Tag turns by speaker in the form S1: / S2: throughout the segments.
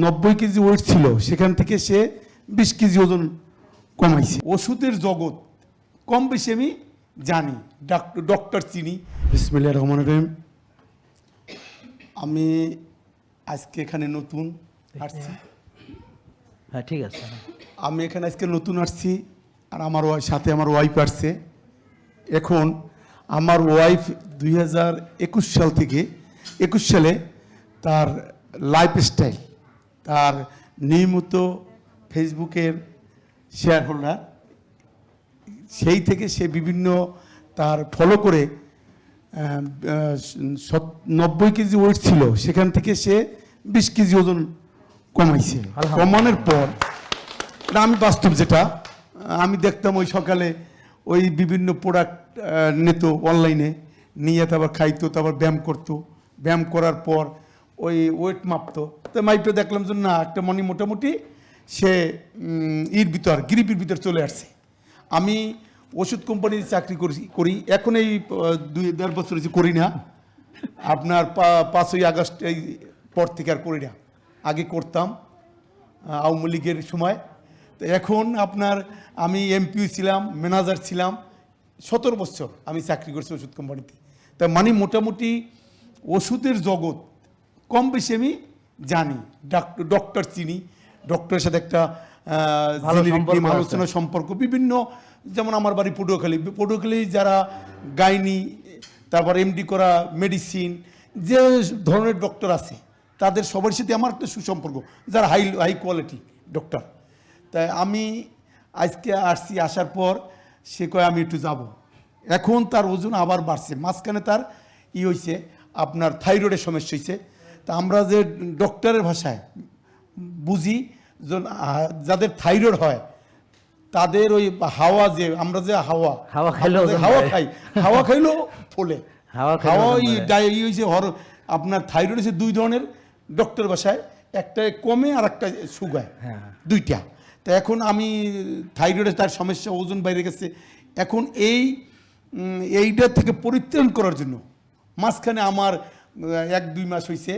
S1: 90 KG wait ছিল, সেখান থেকে সে 20 কেজি ওজন কমাইছে। ওষুধের জগৎ কম বেশি আমি জানি, ডক্টর চিনি। বিসমিল্লাহির রহমানির রহিম। আমি আজকে এখানে নতুন আসছি।
S2: হ্যাঁ, ঠিক আছে।
S1: আমি এখানে আজকে নতুন আসছি, আর আমার সাথে আমার ওয়াইফ আসছে। এখন আমার ওয়াইফ 2021 সাল থেকে 21 সালে তার লাইফস্টাইল, তার নিয়মিত ফেসবুকের শেয়ার হোল্ডার, সেই থেকে সে বিভিন্ন তার ফলো করে 90 কেজি ওয়েট ছিল, সেখান থেকে সে 20 কেজি ওজন কমাইছে। কমানোর পর আমি বাস্তব যেটা আমি দেখতাম, ওই সকালে ওই বিভিন্ন প্রোডাক্ট নিত অনলাইনে, নিয়ে তারপর খাইতো, তারপর ব্যায়াম করতো, ব্যায়াম করার পর ওই ওয়েট মাপতো। তো মাইপে দেখলাম যে না, একটা মোটামুটি সে গ্রিপের ভিতর চলে আসছে। আমি ওষুধ কোম্পানির চাকরি করি এখন, এই 2-1.5 বছর করি না। আপনার 5ই আগস্ট এই পর থেকে আর করি না, আগে করতাম আওয়ামী লীগের সময়। তো এখন আপনার আমি এমপিও ছিলাম, ম্যানেজার ছিলাম, 17 বছর আমি চাকরি করছি ওষুধ কোম্পানিতে। তা মানে মোটামুটি ওষুধের জগৎ কম বেশি আমি জানি, ডক্টর চিনি। ডক্টরের সাথে একটা আলোচনা সম্পর্ক বিভিন্ন, যেমন আমার বাড়ি পটুয়াখালী যারা গাইনি, তারপর এমডি করা মেডিসিন, যে ধরনের ডক্টর আছে তাদের সবার সাথে আমার একটা সুসম্পর্ক, যারা হাই কোয়ালিটি ডক্টর। তাই আমি আজকে আসছি, আসার পর সে কয় আমি একটু যাব। এখন তার ওজন আবার বাড়ছে, মাঝখানে তার হয়েছে আপনার থাইরয়েডের সমস্যা হয়েছে। তা আমরা যে ডক্টরের ভাষায় বুঝি, যাদের থাইরয়েড হয় তাদের ওই হাওয়া, যে আমরা যে হাওয়া খাইলেও ফলে আপনার থাইরয়েড হচ্ছে 2 ধরনের ডক্টর ভাষায়, একটা কমে আর একটা শুকায়, দুইটা। তা এখন আমি থাইরয়েডের তার সমস্যা, ওজন বাইরে গেছে। এখন এইটা থেকে পরিত্রাণ করার জন্য মাঝখানে আমার 1-2 মাস হয়েছে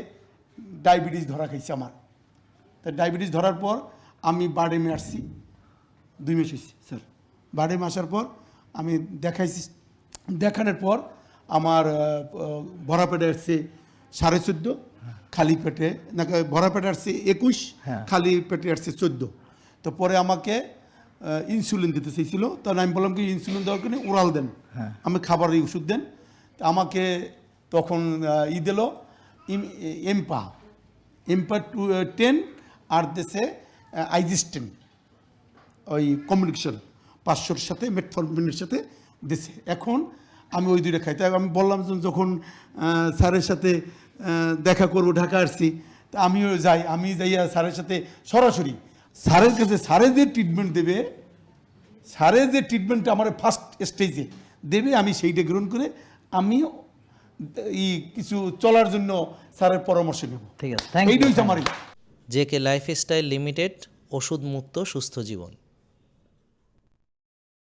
S1: ডায়াবেটিস ধরা খাইছে আমার। তা ডায়াবেটিস ধরার পর আমি বারডেমে আসছি, 2 মাস হয়েছে স্যার। বারডেমে আসার পর আমি দেখাইছি, দেখানোর পর আমার ভরা পেটে আসছে 14.5, খালি পেটে না, ভরা পেটে আসছে 21, খালি পেটে আসছে 14। তো পরে আমাকে ইনসুলিন দিতে চাইছিল। তাহলে আমি বললাম কি, ইনসুলিন দেওয়ার জন্য ওরাল দেন, আমি খাবারের ওষুধ দেন। তা আমাকে তখন দিল এম্পা 10 আর দেশে আইজিস্টেন, ওই কমিউনিকেশন 500-র সাথে মেটফর্মিনের সাথে দেশে। এখন আমি ওই 2টা খাই। তাই আমি বললাম যখন স্যারের সাথে দেখা করবো, ঢাকা আসছি, তা আমিও যাই। আমি যাইয়া স্যারের সাথে সরাসরি স্যারের কাছে, স্যারে যে ট্রিটমেন্ট দেবে, স্যারে যে ট্রিটমেন্টটা আমার ফার্স্ট স্টেজে দেবে, আমি সেইটা গ্রহণ করে আমিও কিছু চলার জন্য স্যারের পরামর্শ নেব।
S2: ঠিক আছে,
S1: এইটাই আমার।
S3: জেকে লাইফস্টাইল লিমিটেড, ওষুধ মুক্ত সুস্থ জীবন।